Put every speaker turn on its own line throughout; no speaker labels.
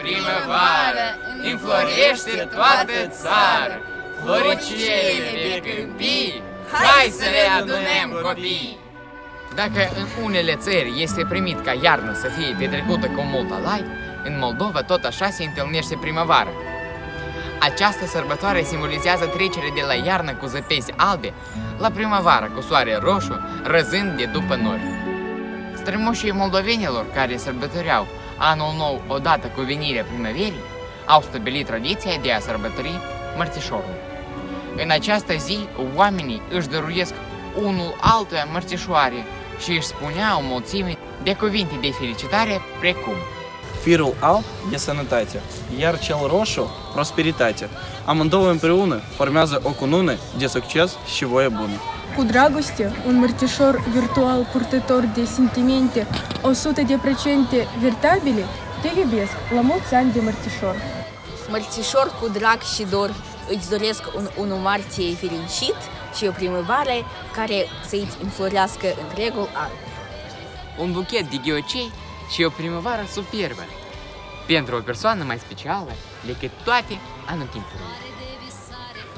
primăvară, înflorește toată țară. Floricele de câmpii, hai să le adunăm copii! Dacă în unele țări este primit ca iarnă să fie petrecută cu mult alai, în Moldova tot așa se întâlnește primăvara. Această sărbătoare simbolizează trecerea de la iarnă cu zăpezi albe la primăvară cu soare roșu răzând de după nori. Strămoșii moldovenilor care sărbătoreau anul nou odată cu venirea primăverii au stabilit tradiția de a sărbători mărțișorul. În această zi, oamenii își dăruiesc unul altuia mărțișoare și își spunea o mulțime de cuvinte de felicitare precum:
Firul alb de sănătate, iar cel roșu prosperitate. Amândouă împreună formează o cunună de succes și voie bună.
Cu dragoste, un mărțișor virtual purtător de sentimente 100% veritabile, te iubesc la mulți ani de mărțișor.
Mărțișor cu drag și dor, îți doresc un 1 martie fericit și o primăvară care să-ți înflorească întregul an.
Un buchet de ghiocei și o primăvară superbă pentru o persoană mai specială decât toate anotimpurile.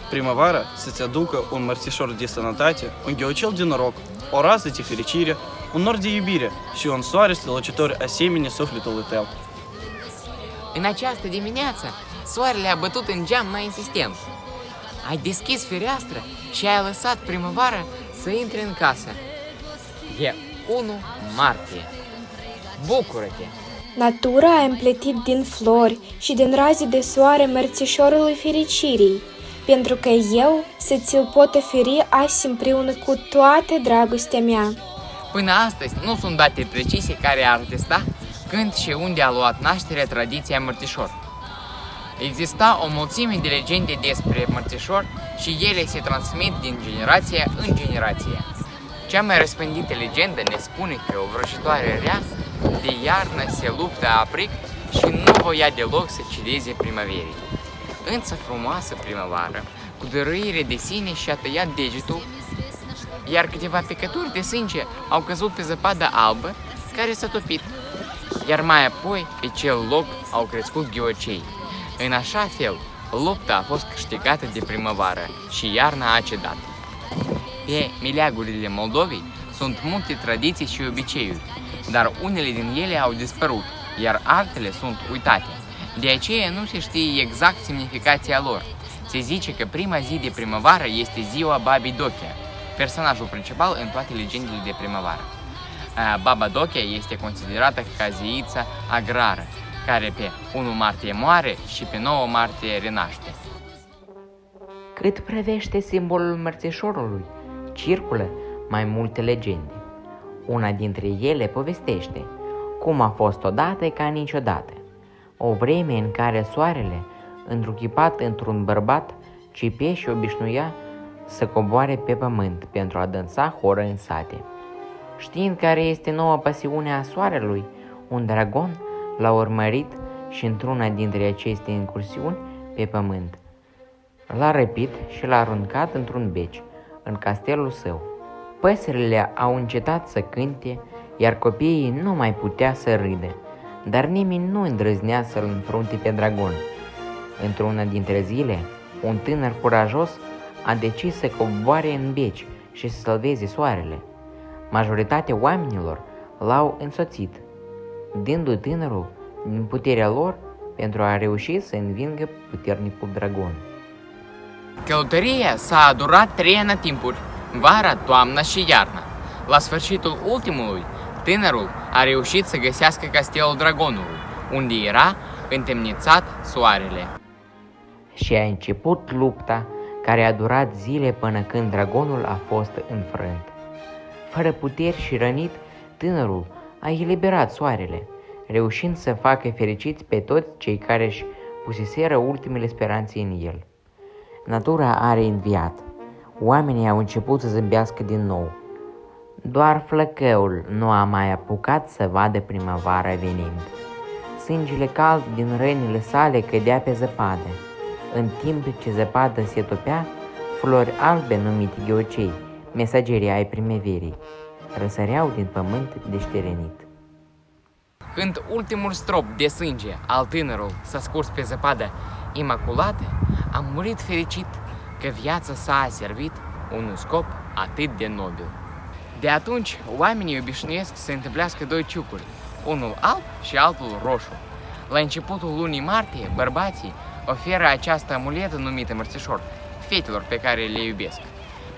Primăvara să-ți aducă un mărțișor de sănătate, un ghiocel de noroc, o rază de fericire, un nor de iubire și un soare strălucitor asemenea sufletului tău.
În această dimineață, soarele a bătut în geam mai insistent. Ai deschis fereastră și ai lăsat primăvara să intre în casă. E 1 martie. Bucură-te!
Natura a împletit din flori și din raze de soare mărțișorului fericirii, pentru că eu să ți-l pot oferi azi împreună cu toată dragostea mea.
Până astăzi nu sunt date precise care ar atesta când și unde a luat naștere tradiția mărțișor. Exista o mulțime de legende despre mărțișor și ele se transmit din generație în generație. Cea mai răspândită legendă ne spune că o vrăjitoare rea de iarnă se luptă aprig și nu voia deloc să cedeze primăverii. Însă frumoasă primăvară, cu dăruire de sine și-a tăiat degetul, iar câteva picături de sânge au căzut pe zăpadă albă care s-a topit, iar mai apoi pe cel loc au crescut ghiocei. În așa fel, lupta a fost câștigată de primăvară și iarna a cedat. Pe meleagurile Moldovei sunt multe tradiții și obiceiuri, dar unele din ele au dispărut, iar altele sunt uitate. De aceea nu se știe exact semnificația lor. Se zice că prima zi de primăvară este ziua Babii Dochea, personajul principal în toate legendele de primăvară. Baba Dochea este considerată ca zeița agrară, care pe 1 martie moare și pe 9 martie renaște. Cât privește simbolul mărțișorului, circulă mai multe legende. Una dintre ele povestește cum a fost odată ca niciodată, o vreme în care soarele, întruchipat într-un bărbat, cipea și obișnuia să coboare pe pământ pentru a dansa horă în sate. Știind care este noua pasiune a soarelui, un dragon l-a urmărit și într-una dintre aceste incursiuni pe pământ l-a răpit și l-a aruncat într-un beci, în castelul său. Păsările au încetat să cânte, iar copiii nu mai putea să râdă, dar nimeni nu îndrăznea să-l înfrunte pe dragon. Într-una dintre zile, un tânăr curajos a decis să coboare în beci și să salveze soarele. Majoritatea oamenilor l-au însoțit, dându-i tânărul din puterea lor pentru a reuși să învingă puternicul dragon. Călătoria s-a durat 3 anotimpuri, vara, toamna și iarna. La sfârșitul ultimului, tânărul a reușit să găsească castelul dragonului, unde era întemnițat soarele. Și a început lupta care a durat zile până când dragonul a fost înfrânt. Fără puteri și rănit, tânărul a eliberat soarele, reușind să facă fericiți pe toți cei care își puseseră ultimele speranțe în el. Natura a reînviat. Oamenii au început să zâmbească din nou. Doar flăcăul nu a mai apucat să vadă primăvara venind. Sângele cald din rănile sale cădea pe zăpadă. În timp ce zăpada se topea, flori albe numite ghiocei, mesagerii ai primăverii, răsăreau din pământ deșterenit. Când ultimul strop de sânge al tânărului s-a scurs pe zăpadă imaculată, a murit fericit că viața sa a servit unui scop atât de nobil. De atunci, oamenii obișnuiesc să întâmplească doi ciucuri, unul alb și altul roșu. La începutul lunii martie, bărbații oferă această amuletă numită mărțișor fetelor pe care le iubesc.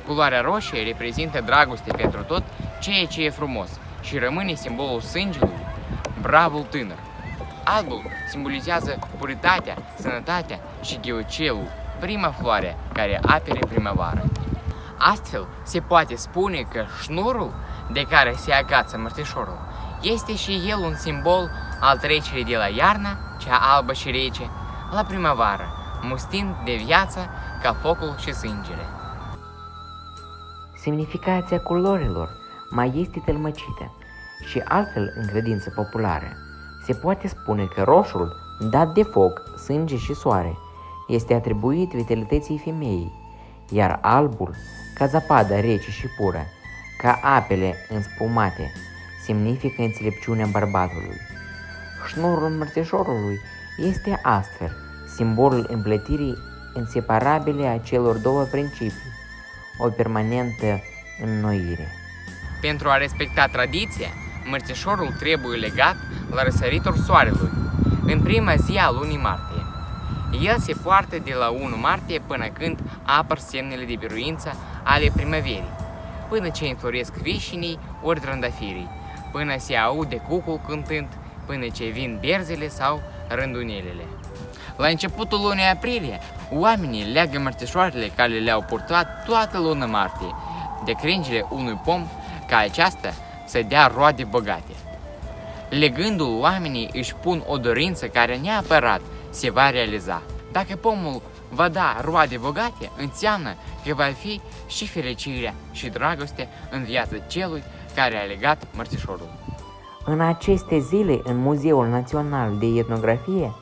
Culoarea roșie reprezintă dragoste pentru tot ceea ce e frumos și rămâne simbolul sângelui, bravul tânăr. Albul simbolizează puritatea, sănătatea și ghiocelul, prima floare care apere primăvara. Astfel, se poate spune că șnurul de care se agață mărțișorul este și el un simbol al trecerii de la iarna, cea albă și rece, la primăvară, mustind de viață ca focul și sângele.
Semnificația culorilor mai este tălmăcită și altfel în credință populară. Se poate spune că roșul, dat de foc, sânge și soare, este atribuit vitalității femeii, iar albul, ca zăpada rece și pură, ca apele înspumate, semnifică înțelepciunea bărbatului. Șnurul mărțișorului este astfel simbolul împletirii inseparabile a celor două principii, o permanentă înnoire.
Pentru a respecta tradiția, mărțișorul trebuie legat la răsăritul soarelui, în prima zi a lunii martie. El se poartă de la 1 martie până când apar semnele de biruință ale primăverii, până ce înfloresc vișinii ori trăndafirii, până se aude cucul cântând, până ce vin berzele sau rândunelele. La începutul lunii aprilie, oamenii leagă mărțișoarele care le-au purtat toată luna martie de crengile unui pom ca aceasta să dea roade bogate. Legându-l, oamenii își pun o dorință care neapărat se va realiza. Dacă pomul va da roade bogate, înseamnă că va fi și fericirea și dragostea în viața celui care a legat mărțișorul.
În aceste zile, în Muzeul Național de Etnografie,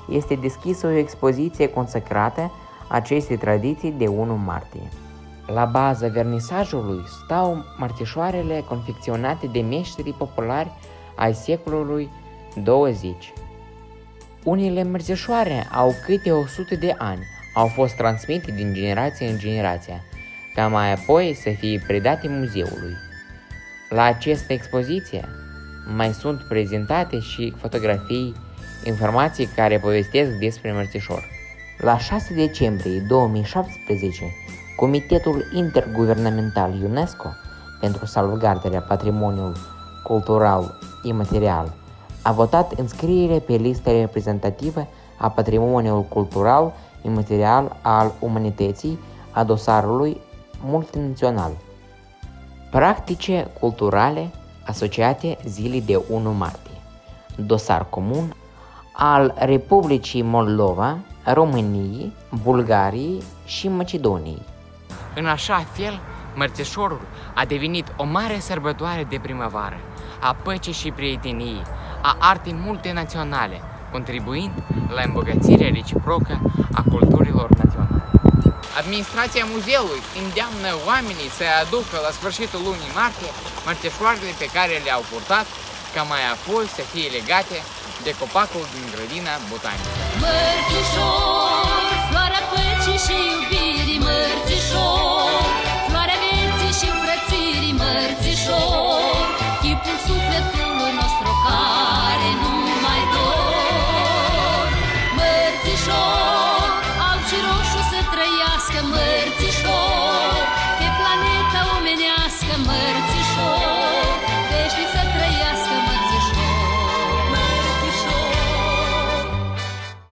este deschisă o expoziție consacrată acestei tradiții de 1 martie. La baza vernisajului stau mărțișoarele confecționate de meșterii populari ai secolului 20. Unele mărțișoare au câte 100 de ani, au fost transmite din generație în generație, ca mai apoi să fie predate muzeului. La această expoziție mai sunt prezentate și fotografii, informații care povestesc despre mărțișor. La 6 decembrie 2017, Comitetul Interguvernamental UNESCO pentru salvgardarea patrimoniului cultural imaterial a votat înscrierea pe lista reprezentativă a patrimoniului cultural imaterial al umanității a dosarului multinațional. Practice culturale asociate zilei de 1 martie. Dosar comun al Republicii Moldova, României, Bulgariei și Macedoniei.
În așa fel, mărțișorul a devenit o mare sărbătoare de primăvară, a păcii și prieteniei, a artei multinaționale, contribuind la îmbogățirea reciprocă a culturilor naționale. Administrația muzeului îndeamnă oamenii să aducă la sfârșitul lunii martie mărțișoarele pe care le-au purtat, ca mai apoi să fie legate de copacul din grădina botanică.
Mărțișor, floarea păcii și